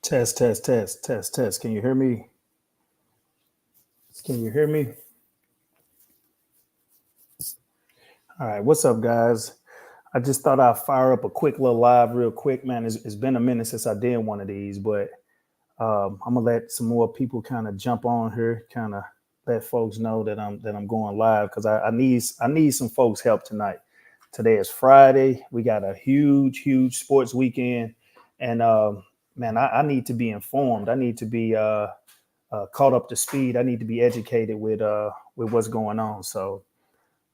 Test, test, test, test, test. Can you hear me? Can you hear me? All right. What's up, guys? I just thought I'd fire up a quick little live real quick, man. It's been a minute since I did one of these, but I'm gonna let some more people kind of jump on here, kind of let folks know that I'm going live because I need some folks' help tonight. Today is Friday. We got a huge sports weekend, and man, I need to be informed. I need to be caught up to speed. I need to be educated with what's going on. So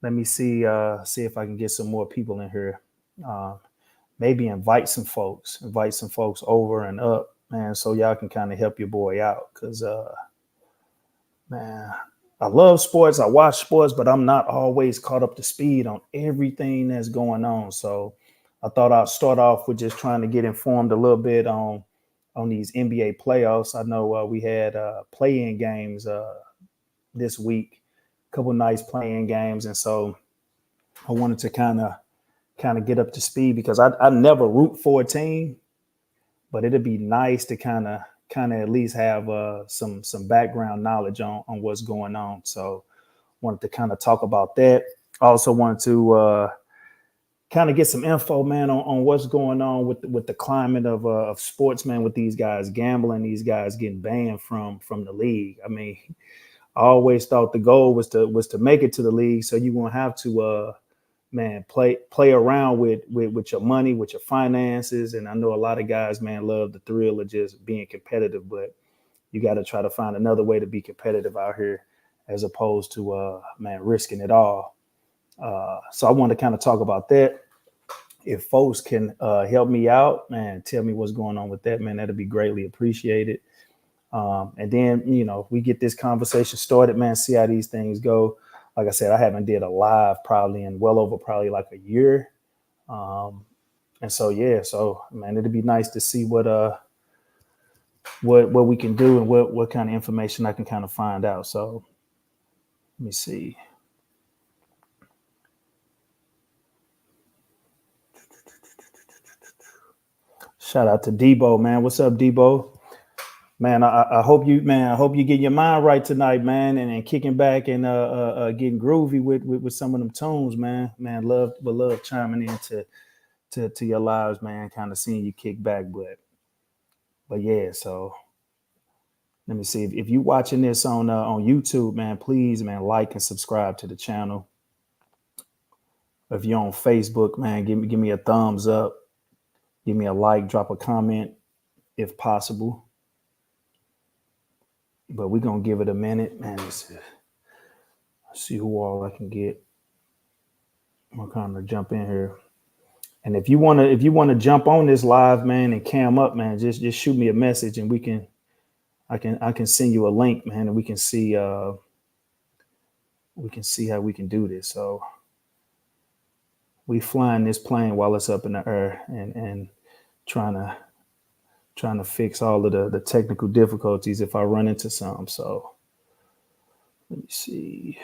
let me see if I can get some more people in here. Uh, Maybe invite some folks over and up, man, so y'all can kind of help your boy out. Cause man, I love sports. I watch sports, but I'm not always caught up to speed on everything that's going on. So I thought I'd start off with just trying to get informed a little bit on these NBA playoffs. I know we had play-in games this week, a couple nice play-in games, and so I wanted to kind of get up to speed because I never root for a team, but it'd be nice to kind of at least have some background knowledge on what's going on. So wanted to kind of talk about that. I also wanted to kind of get some info, man, on what's going on with the climate of sports, man, with these guys gambling, these guys getting banned from the league. I mean, I always thought the goal was to make it to the league, so you won't have to man, play around with your money, with your finances. And I know a lot of guys, man, love the thrill of just being competitive, but you got to try to find another way to be competitive out here as opposed to man, risking it all. So I want to kind of talk about that. If folks can help me out, man, tell me what's going on with that, man, that'd be greatly appreciated. And then, we get this conversation started, man, see how these things go. Like I said, I haven't did a live probably in well over probably like a year. And so, yeah, so man, it'd be nice to see what we can do and what kind of information I can kind of find out. So let me see. Shout out to Debo, man. What's up, Debo? Man, I hope you get your mind right tonight, man, and kicking back and getting groovy with some of them tunes, man. Man, love chiming in to your lives, man. Kind of seeing you kick back, but yeah. So let me see if you watching this on YouTube, man. Please, man, like and subscribe to the channel. If you're on Facebook, man, give me a thumbs up, give me a like, drop a comment if possible. But we're gonna give it a minute, man. Let's see who all I can get. I'm kind of jump in here. And if you wanna jump on this live, man, and cam up, man, just shoot me a message and I can send you a link, man, and we can see how we can do this. So we flying this plane while it's up in the air and trying to fix all of the technical difficulties if I run into some. So let me see.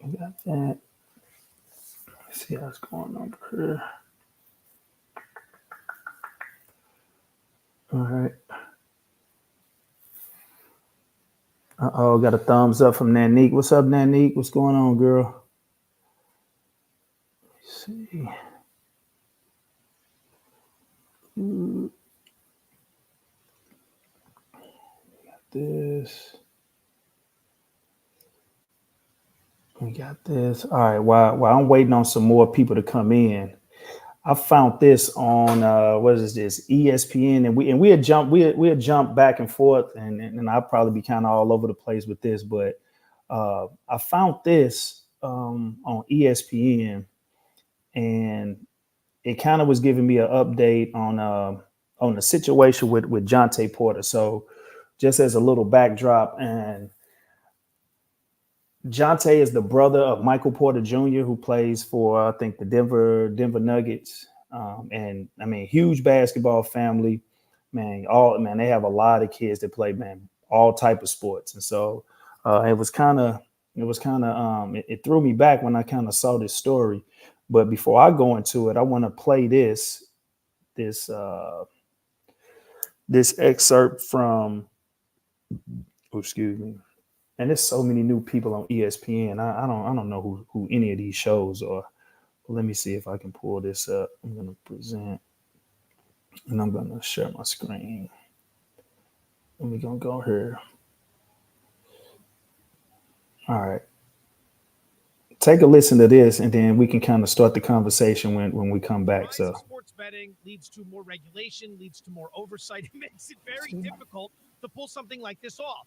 We got that. Let's see how it's going over here. All right. Uh-oh, got a thumbs up from Nanique. What's up, Nanique? What's going on, girl? Let's see. This. We got this. All right. While I'm waiting on some more people to come in, I found this on what is this ESPN, and we had jumped back and forth, and I'll probably be kind of all over the place with this, but I found this on ESPN, and it kind of was giving me an update on the situation with Jontay Porter. So just as a little backdrop, and Jontay is the brother of Michael Porter Jr., who plays for, I think, the Denver Nuggets. And I mean, huge basketball family, man. They have a lot of kids that play, man, all type of sports. And so it threw me back when I kind of saw this story. But before I go into it, I want to play this this excerpt from, oh, excuse me, and there's so many new people on ESPN. I don't know who any of these shows are. Let me see if I can pull this up. I'm gonna present, and I'm gonna share my screen. And we're gonna go here. All right. Take a listen to this, and then we can kind of start the conversation when we come back. Rise So, of sports betting leads to more regulation, leads to more oversight. It makes it very difficult to pull something like this off.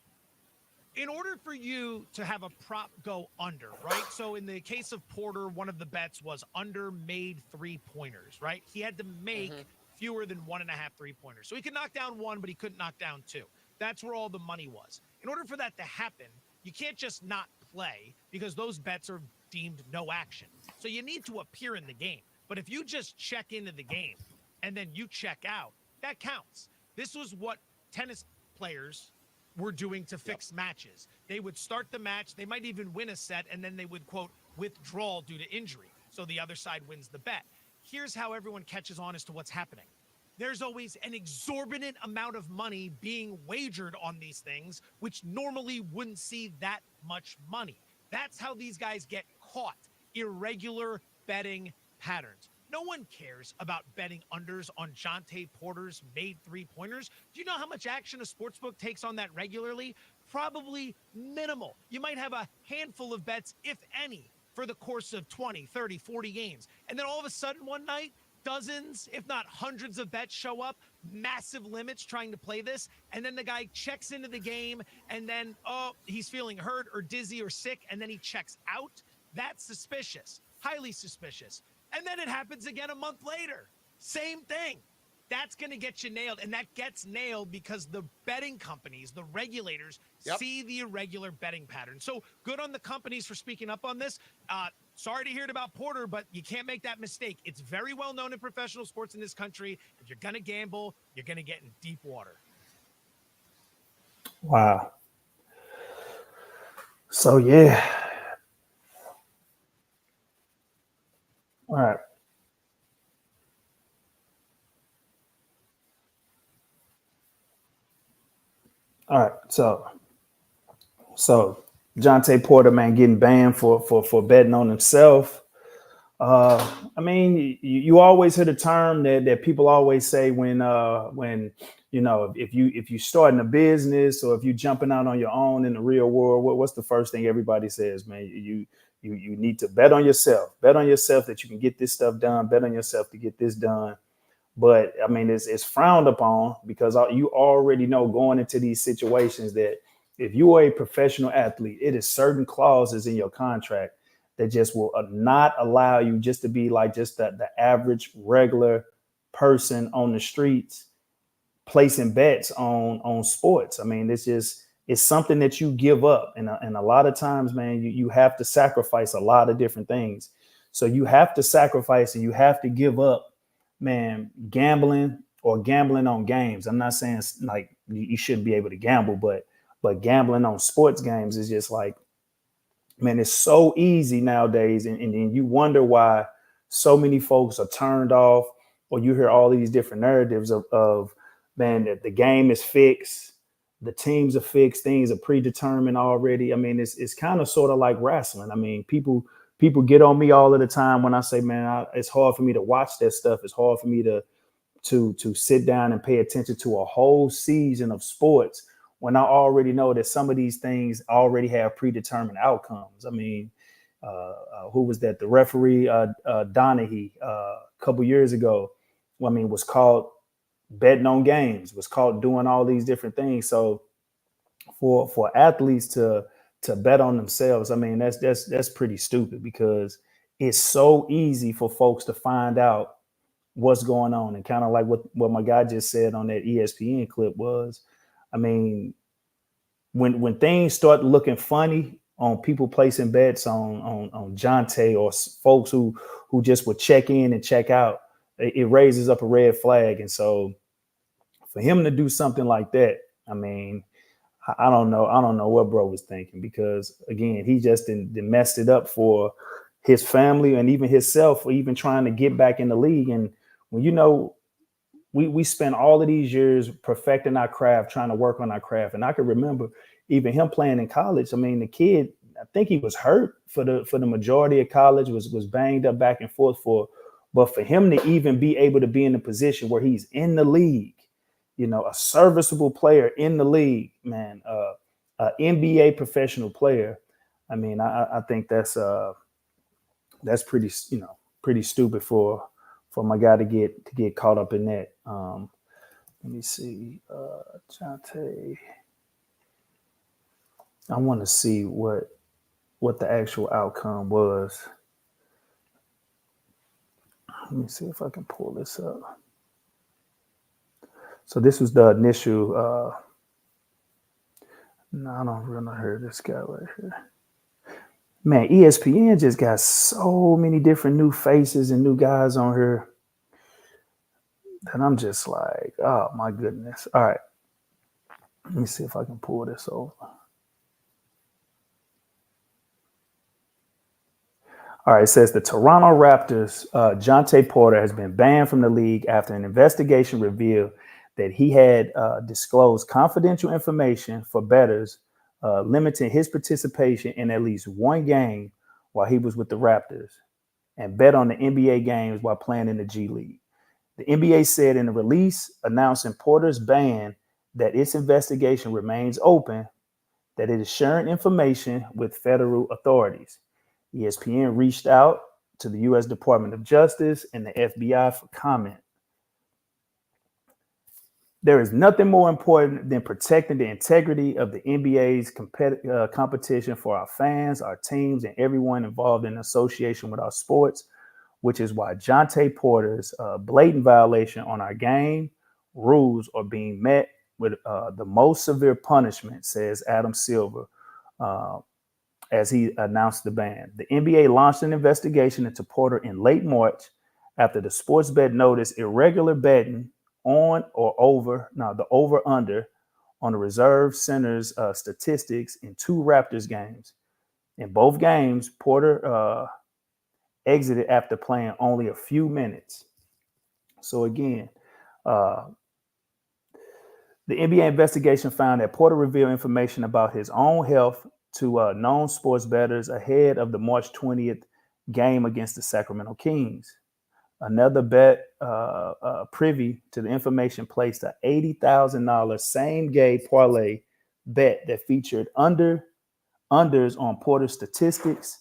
In order for you to have a prop go under, right? So in the case of Porter, one of the bets was under made 3-pointers, right? He had to make fewer than 1.5 3-pointers. So he could knock down one, but he couldn't knock down two. That's where all the money was. In order for that to happen, you can't just not play because those bets are deemed no action. So you need to appear in the game. But if you just check into the game and then you check out, that counts. This was what tennis players were doing to fix matches. They would start the match, they might even win a set, and then they would, quote, withdraw due to injury. So the other side wins the bet. Here's how everyone catches on as to what's happening. There's always an exorbitant amount of money being wagered on these things, which normally wouldn't see that much money. That's how these guys get caught. Irregular betting patterns. No one cares about betting unders on Jontay Porter's made 3-pointers. Do you know how much action a sportsbook takes on that regularly? Probably minimal. You might have a handful of bets, if any, for the course of 20, 30, 40 games. And then all of a sudden one night, dozens, if not hundreds of bets show up, massive limits trying to play this. And then the guy checks into the game and then, oh, he's feeling hurt or dizzy or sick. And then he checks out. That's suspicious, highly suspicious. And then it happens again a month later. Same thing. That's going to get you nailed. And that gets nailed because the betting companies, the regulators, see the irregular betting pattern. So good on the companies for speaking up on this. Sorry to hear it about Porter, but you can't make that mistake. It's very well known in professional sports in this country. If you're going to gamble, you're going to get in deep water. wow. So, yeah. All right. All right. So Jontay Porter, man, getting banned for betting on himself. I mean, you always hear the term that people always say when if you starting a business or if you jumping out on your own in the real world, what's the first thing everybody says, man? You need to bet on yourself. Bet on yourself that you can get this stuff done. Bet on yourself to get this done. But I mean, it's frowned upon because you already know going into these situations that if you are a professional athlete, it is certain clauses in your contract that just will not allow you just to be like just the average regular person on the streets placing bets on sports. I mean, it's something that you give up, and a lot of times, man, you have to sacrifice a lot of different things. So you have to sacrifice and you have to give up, man, gambling or gambling on games. I'm not saying like you shouldn't be able to gamble, but gambling on sports games is just like, man, it's so easy nowadays. And then you wonder why so many folks are turned off, or you hear all these different narratives of man, that the game is fixed, the teams are fixed, things are predetermined already. I mean, it's kind of sort of like wrestling. I mean, people get on me all of the time when I say, man, it's hard for me to watch that stuff. It's hard for me to sit down and pay attention to a whole season of sports when I already know that some of these things already have predetermined outcomes. I mean, who was that? The referee, Donahue, a couple years ago, I mean, was caught betting on games, was caught doing all these different things. So for athletes to bet on themselves, I mean, that's pretty stupid because it's so easy for folks to find out what's going on. And kind of like what my guy just said on that ESPN clip was, I mean, when things start looking funny on people placing bets on Jontay or folks who just would check in and check out, it raises up a red flag. And so for him to do something like that, I mean, I don't know what bro was thinking, because again, he just didn't messed it up for his family and even himself for even trying to get back in the league. And when we spent all of these years perfecting our craft, trying to work on our craft. And I can remember even him playing in college. I mean, the kid, I think he was hurt for the majority of college, was banged up back and forth but for him to even be able to be in a position where he's in the league, a serviceable player in the league, man, NBA professional player. I mean, I think that's pretty, pretty stupid for my guy to get caught up in that. Let me see, Jontay. I want to see what the actual outcome was. Let me see if I can pull this up. So this was the initial. No, I don't really hear this guy right here. Man, ESPN just got so many different new faces and new guys on here that I'm just like, oh my goodness. All right. Let me see if I can pull this over. All right, it says the Toronto Raptors, Jontay Porter has been banned from the league after an investigation revealed that he had disclosed confidential information for bettors, limiting his participation in at least one game while he was with the Raptors, and bet on the NBA games while playing in the G League. The NBA said in a release announcing Porter's ban that its investigation remains open, that it is sharing information with federal authorities. ESPN reached out to the U.S. Department of Justice and the FBI for comment. There is nothing more important than protecting the integrity of the NBA's competition for our fans, our teams, and everyone involved in association with our sports, which is why Jontay Porter's blatant violation on our game rules are being met with the most severe punishment, says Adam Silver, as he announced the ban. The NBA launched an investigation into Porter in late March after the sports bet noticed irregular betting on or over, the over-under on the reserve center's statistics in 2 Raptors games. In both games, Porter exited after playing only a few minutes. So again, the NBA investigation found that Porter revealed information about his own health to known sports bettors ahead of the March 20th game against the Sacramento Kings. Another bet privy to the information placed a $80,000 same game parlay bet that featured unders on Porter's statistics,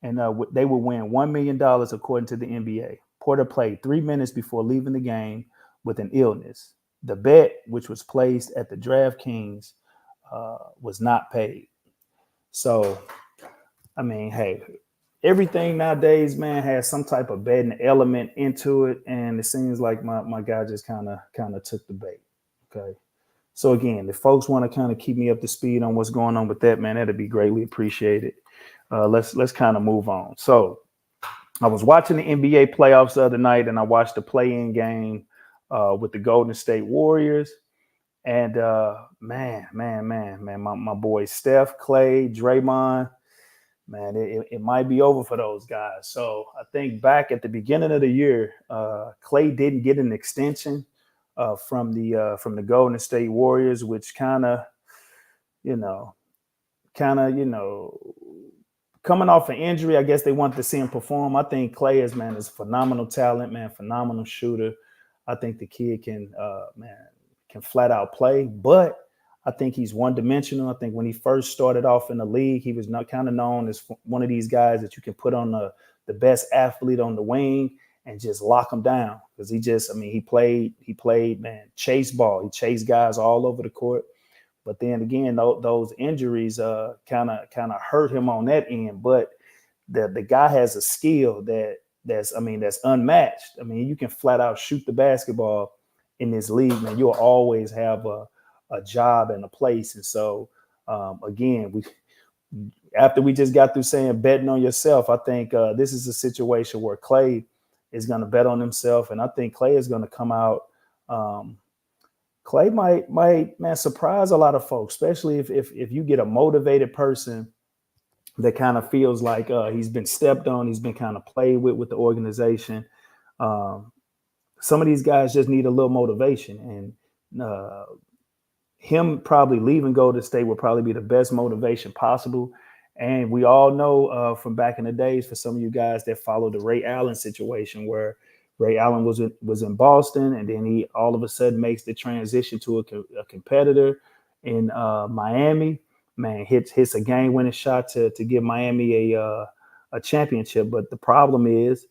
and they would win $1 million according to the NBA. Porter played 3 minutes before leaving the game with an illness. The bet, which was placed at the DraftKings, was not paid. So, I mean, hey, everything nowadays, man, has some type of betting element into it, and it seems like my guy just kind of took the bait. Okay, so again, if folks want to kind of keep me up to speed on what's going on with that, man, that'd be greatly appreciated. Let's kind of move on. So, I was watching the NBA playoffs the other night, and I watched the play-in game with the Golden State Warriors. And man, my boys Steph, Clay, Draymond, man, it might be over for those guys. So I think back at the beginning of the year, Clay didn't get an extension from the Golden State Warriors, which kind of, coming off an injury, I guess they wanted to see him perform. I think Clay is phenomenal talent, man, phenomenal shooter. I think the kid can flat out play, but I think he's one-dimensional. I think when he first started off in the league, he was not kind of known as one of these guys that you can put on the best athlete on the wing and just lock him down, because he played, man, chase ball. He chased guys all over the court. But then again, those injuries kind of hurt him on that end. But the guy has a skill that's unmatched. I mean, you can flat out shoot the basketball in this league, man. You'll always have a job and a place. And so, again, after we just got through saying betting on yourself, I think this is a situation where Clay is going to bet on himself, and I think Clay is going to come out. Clay might surprise a lot of folks, especially if you get a motivated person that kind of feels like he's been stepped on, he's been kind of played with the organization. some of these guys just need a little motivation, and him probably leaving Golden State would probably be the best motivation possible. And we all know from back in the days, for some of you guys that followed the Ray Allen situation, where Ray Allen was in Boston, and then he all of a sudden makes the transition to a competitor in Miami. Man, hits a game-winning shot to give Miami a championship. But the problem is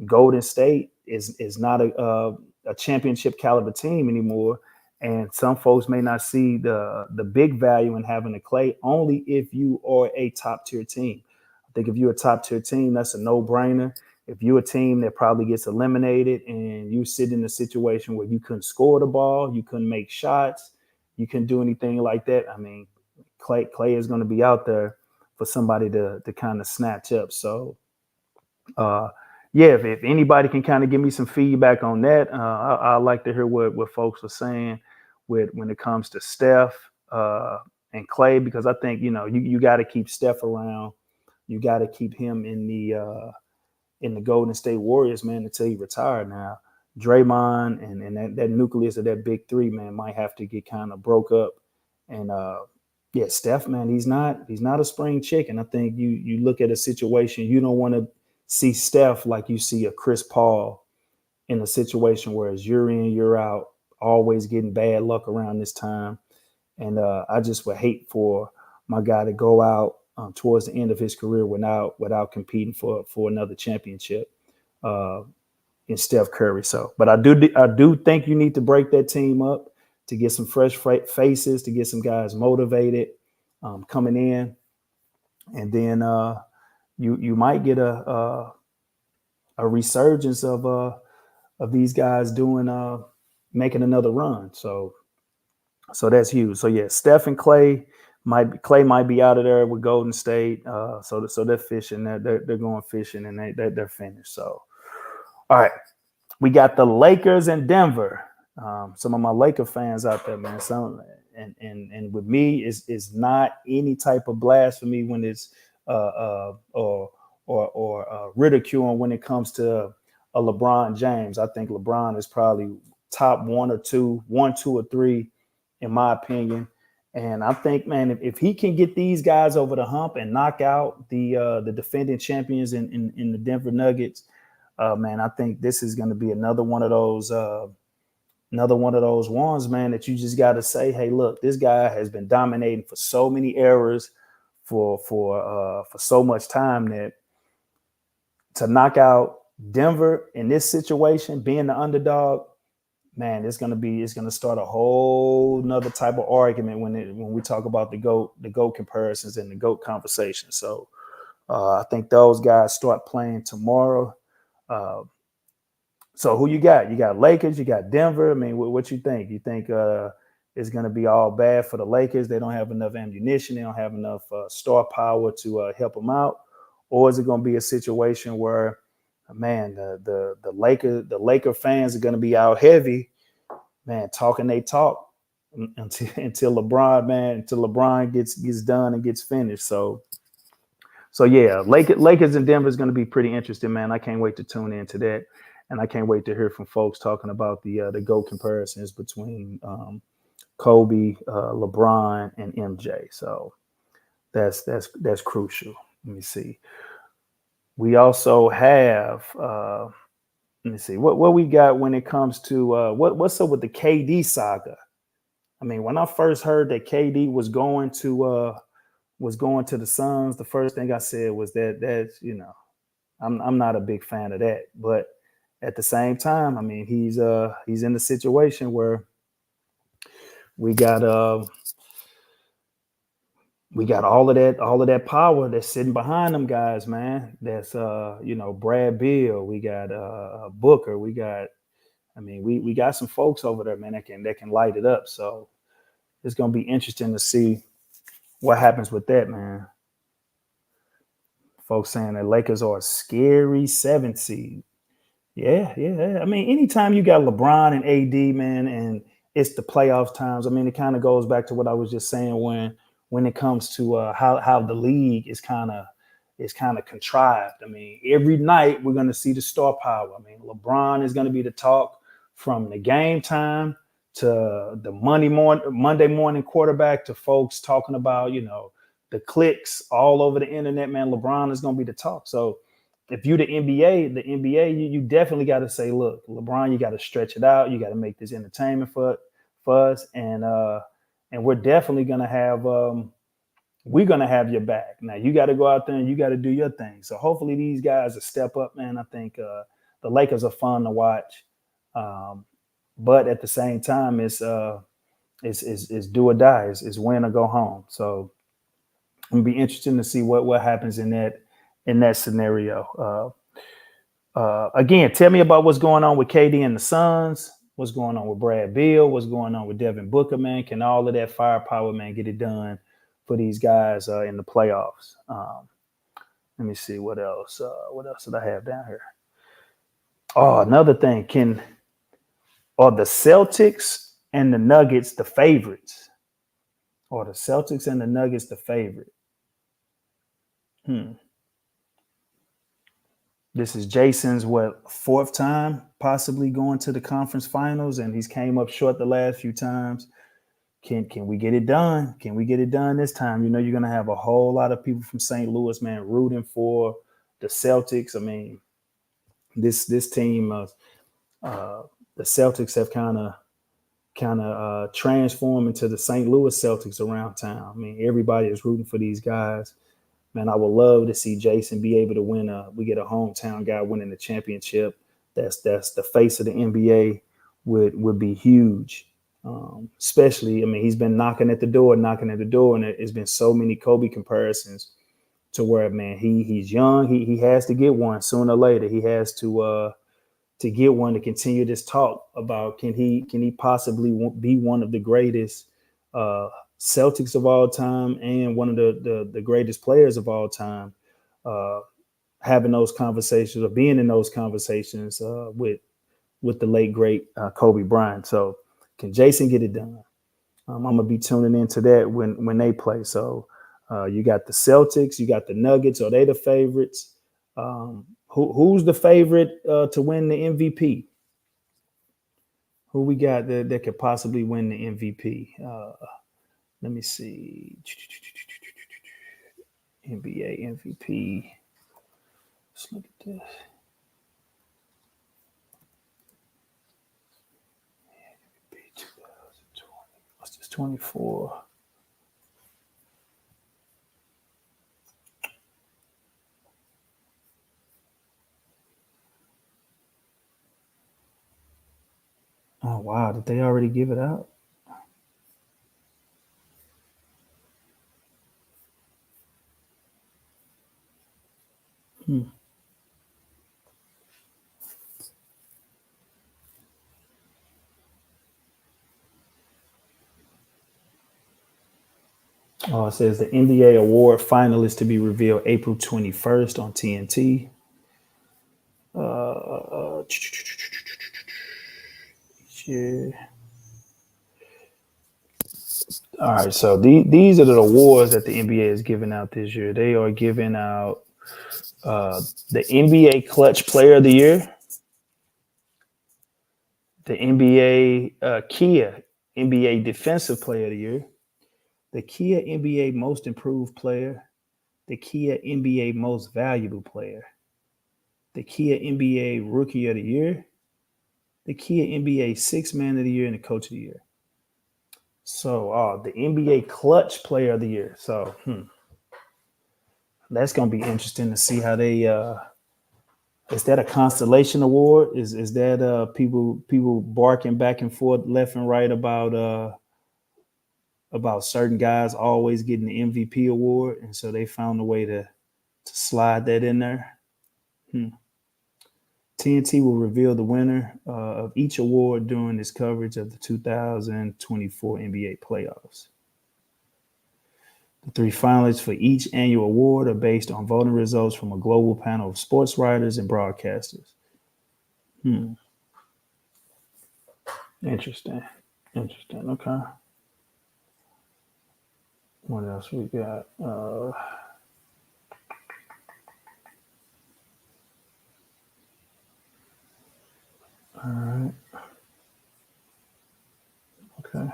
Golden State is not a championship caliber team anymore, and some folks may not see the big value in having a Clay only if you are a top tier team. I think if you're a top tier team, that's a no brainer. If you're a team that probably gets eliminated and you sit in a situation where you couldn't score the ball, you couldn't make shots, you couldn't do anything like that, I mean, Clay is going to be out there for somebody to kind of snatch up. So uh, yeah, if anybody can kind of give me some feedback on that, I like to hear what folks are saying with when it comes to Steph and Clay, because I think you got to keep Steph around, you got to keep him in the Golden State Warriors, man, until he retired. Now, Draymond and that nucleus of that big three, man, might have to get kind of broke up, and yeah, Steph, man, he's not a spring chicken. I think you look at a situation, you don't want to see Steph like you see a Chris Paul in a situation where it's year in, year out, always getting bad luck around this time. And I just would hate for my guy to go out towards the end of his career without competing for another championship uh, in Steph Curry. So, but I do think you need to break that team up to get some fresh faces, to get some guys motivated coming in, and then you might get a resurgence of these guys doing making another run. So that's huge. So yeah, Steph and Clay might be out of there with Golden State. So they're fishing. They're going fishing, and they're finished. So all right, we got the Lakers and Denver. Some of my Laker fans out there, man. Some and with me, is not any type of blasphemy when it's or ridiculing when it comes to a LeBron James. I think LeBron is probably top one, two, or three, in my opinion. And I think, man, if he can get these guys over the hump and knock out the defending champions in the Denver Nuggets, man, I think this is going to be another one of those ones, man, that you just got to say, hey, look, this guy has been dominating for so many eras, for so much time, that to knock out Denver in this situation, being the underdog, man, it's gonna start a whole nother type of argument when we talk about the GOAT comparisons and the GOAT conversation. So I think those guys start playing tomorrow. Uh, so who you got? You got Lakers, you got Denver. I mean, what you think? You think it's going to be all bad for the Lakers? They don't have enough ammunition. They don't have enough star power to help them out, or is it going to be a situation where, man, the Laker fans are going to be out heavy, man, talking they talk until LeBron gets done and gets finished. So yeah, Lakers and Denver is going to be pretty interesting, man. I can't wait to tune into that, and I can't wait to hear from folks talking about the GOAT comparisons between Kobe, LeBron, and MJ. So that's crucial. Let me see. We also have let me see what we got when it comes to what's up with the KD saga. I mean, when I first heard that KD was going to the Suns, the first thing I said was that's I'm not a big fan of that. But at the same time, I mean, he's in the situation where we got all of that power that's sitting behind them guys, man. That's Brad Beal, we got Booker, we got some folks over there, man, that can light it up. So it's gonna be interesting to see what happens with that, man. Folks saying that Lakers are a scary 7th seed. Yeah. I mean, anytime you got LeBron and AD, man, and it's the playoff times. I mean, it kind of goes back to what I was just saying when it comes to how the league is kind of is kind of contrived. I mean, every night we're going to see the star power. I mean, LeBron is going to be the talk from the game time to the Monday morning quarterback to folks talking about, the clicks all over the internet, man. LeBron is going to be the talk. So if you're the NBA, you definitely got to say, look, LeBron, you got to stretch it out. You got to make this entertainment for us. And we're definitely going to have we're going to have your back. Now, you got to go out there and you got to do your thing. So hopefully these guys will step up, man. I think the Lakers are fun to watch. But at the same time, it's do or die. It's win or go home. So it'll be interesting to see what happens in that scenario. Again, tell me about what's going on with KD and the Suns. What's going on with Brad Beal? What's going on with Devin Booker, man? Can all of that firepower, man, get it done for these guys in the playoffs? Let me see what else. What else did I have down here? Oh, another thing. Are the Celtics and the Nuggets the favorites? Or the Celtics and the Nuggets the favorite? This is Jason's fourth time possibly going to the conference finals, and he's came up short the last few times. Can we get it done? Can we get it done this time? You're going to have a whole lot of people from St. Louis, man, rooting for the Celtics. I mean, this team, the Celtics have kind of transformed into the St. Louis Celtics around town. I mean, everybody is rooting for these guys. Man, I would love to see Jason be able to win. We get a hometown guy winning the championship. That's the face of the NBA. Would be huge. Especially, I mean, he's been knocking at the door, and there's been so many Kobe comparisons to where, man, he's young. He has to get one sooner or later. He has to get one to continue this talk about can he possibly be one of the greatest Celtics of all time and one of the greatest players of all time, having those conversations or being in those conversations with the late great Kobe Bryant. So can Jason get it done? I'm gonna be tuning into that when they play. So you got the Celtics, you got the Nuggets. Are they the favorites? Who's the favorite to win the MVP? Who we got that could possibly win the MVP? Let me see. NBA MVP. Let's look at this. MVP 2020. What's this? 24. Oh wow! Did they already give it out? Oh, it says the NBA award finalists to be revealed April 21st on TNT. Yeah. All right, so these are the awards that the NBA is giving out this year. They are giving out the NBA Clutch Player of the Year, the NBA Kia NBA Defensive Player of the Year, the Kia NBA Most Improved Player, the Kia NBA Most Valuable Player, the Kia NBA Rookie of the Year, the Kia NBA Sixth Man of the Year, and the Coach of the Year. So the NBA Clutch Player of the Year. So that's going to be interesting to see how they is that a constellation award? Is that people barking back and forth left and right about certain guys always getting the MVP award, and so they found a way to slide that in there? TNT will reveal the winner of each award during its coverage of the 2024 NBA playoffs. The three finalists for each annual award are based on voting results from a global panel of sports writers and broadcasters. Interesting. Okay. What else we got? All right. Okay.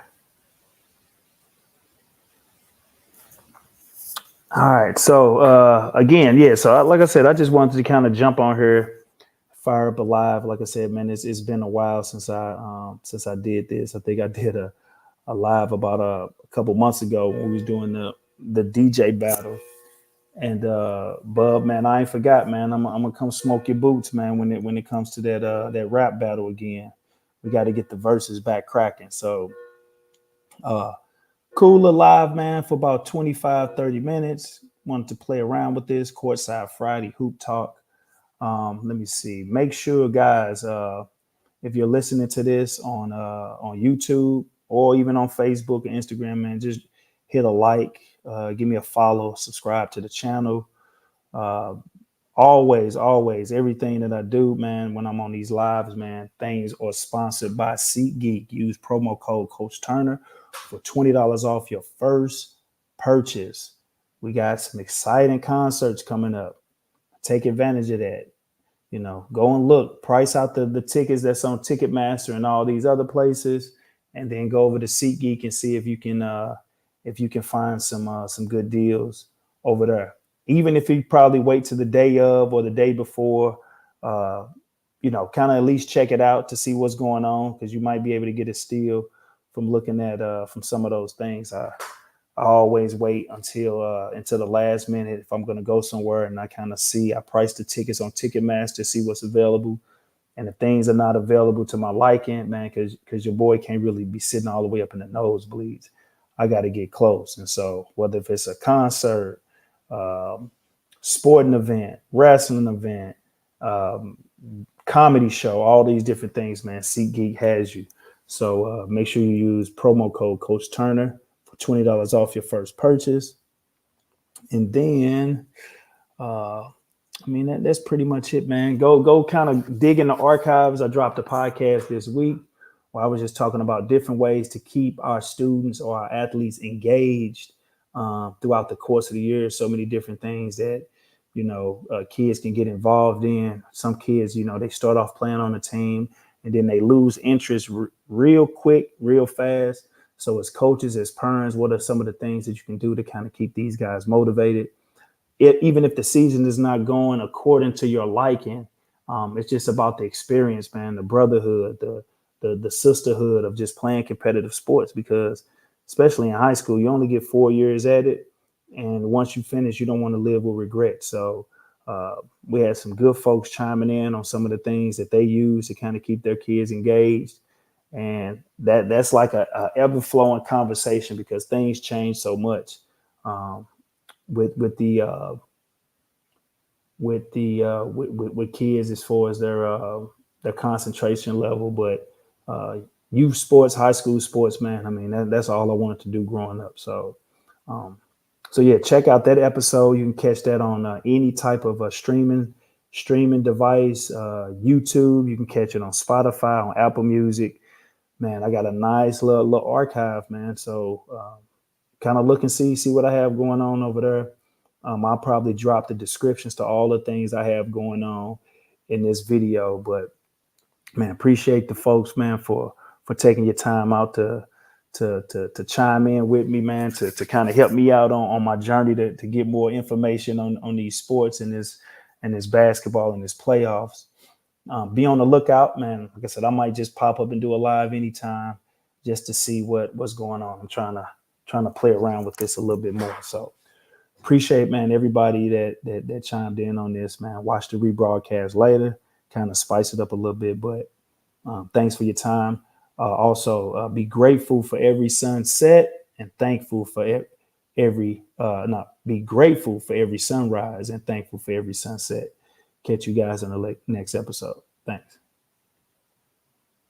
All right. So again, yeah. So like I said, I just wanted to kind of jump on here, fire up a live. Like I said, man, it's been a while since I did this. I think I did a live about a couple months ago when we was doing the DJ battle. And Bub, man, I ain't forgot, man. I'm gonna come smoke your boots, man. When it comes to that rap battle again, we got to get the verses back cracking. So uh, cooler live, man, for about 25, 30 minutes. Wanted to play around with this Courtside Friday hoop talk. Let me see. Make sure, guys, if you're listening to this on YouTube or even on Facebook and Instagram, man, just hit a like, give me a follow, subscribe to the channel. Uh, always, everything that I do, man, when I'm on these lives, man, things are sponsored by SeatGeek. Use promo code Coach Turner for $20 off your first purchase. We got some exciting concerts coming up. Take advantage of that. Go and look, price out the tickets that's on Ticketmaster and all these other places, and then go over to SeatGeek and see if you can find some good deals over there. Even if you probably wait to the day of or the day before, uh, kind of at least check it out to see what's going on, because you might be able to get a steal from looking at from some of those things. I always wait until the last minute if I'm going to go somewhere, and I kind of I price the tickets on Ticketmaster, see what's available, and if things are not available to my liking, man, because your boy can't really be sitting all the way up in the nosebleeds. I got to get close, and so whether if it's a concert, um, sporting event, wrestling event, um, comedy show, all these different things, man, SeatGeek has you. So make sure you use promo code Coach Turner for $20 off your first purchase. And then, that's pretty much it, man. Go kind of dig in the archives. I dropped a podcast this week where I was just talking about different ways to keep our students or our athletes engaged throughout the course of the year. So many different things that kids can get involved in. Some kids, they start off playing on a team and then they lose interest real quick, real fast. So as coaches, as parents, what are some of the things that you can do to kind of keep these guys motivated? Even if the season is not going according to your liking, it's just about the experience, man, the brotherhood, the sisterhood of just playing competitive sports. Because especially in high school, you only get 4 years at it, and once you finish, you don't want to live with regret. So we had some good folks chiming in on some of the things that they use to kind of keep their kids engaged, and that's like a ever flowing conversation because things change so much. Um, with with kids as far as their concentration level, but youth sports, high school sports, man. I mean, that's all I wanted to do growing up. Um, so yeah, check out that episode. You can catch that on any type of streaming device, YouTube. You can catch it on Spotify, on Apple Music. Man, I got a nice little archive, man. So kind of look and see what I have going on over there. I'll probably drop the descriptions to all the things I have going on in this video. But man, appreciate the folks, man, for taking your time out to chime in with me, man, to kind of help me out on my journey to get more information on these sports and this basketball and this playoffs. Be on the lookout, man. Like I said, I might just pop up and do a live anytime just to see what's going on. I'm trying to play around with this a little bit more. So appreciate, man, everybody that chimed in on this, man. Watch the rebroadcast later, kind of spice it up a little bit. But thanks for your time. Also, be grateful for every sunset and thankful for be grateful for every sunrise and thankful for every sunset. Catch you guys on the next episode. Thanks.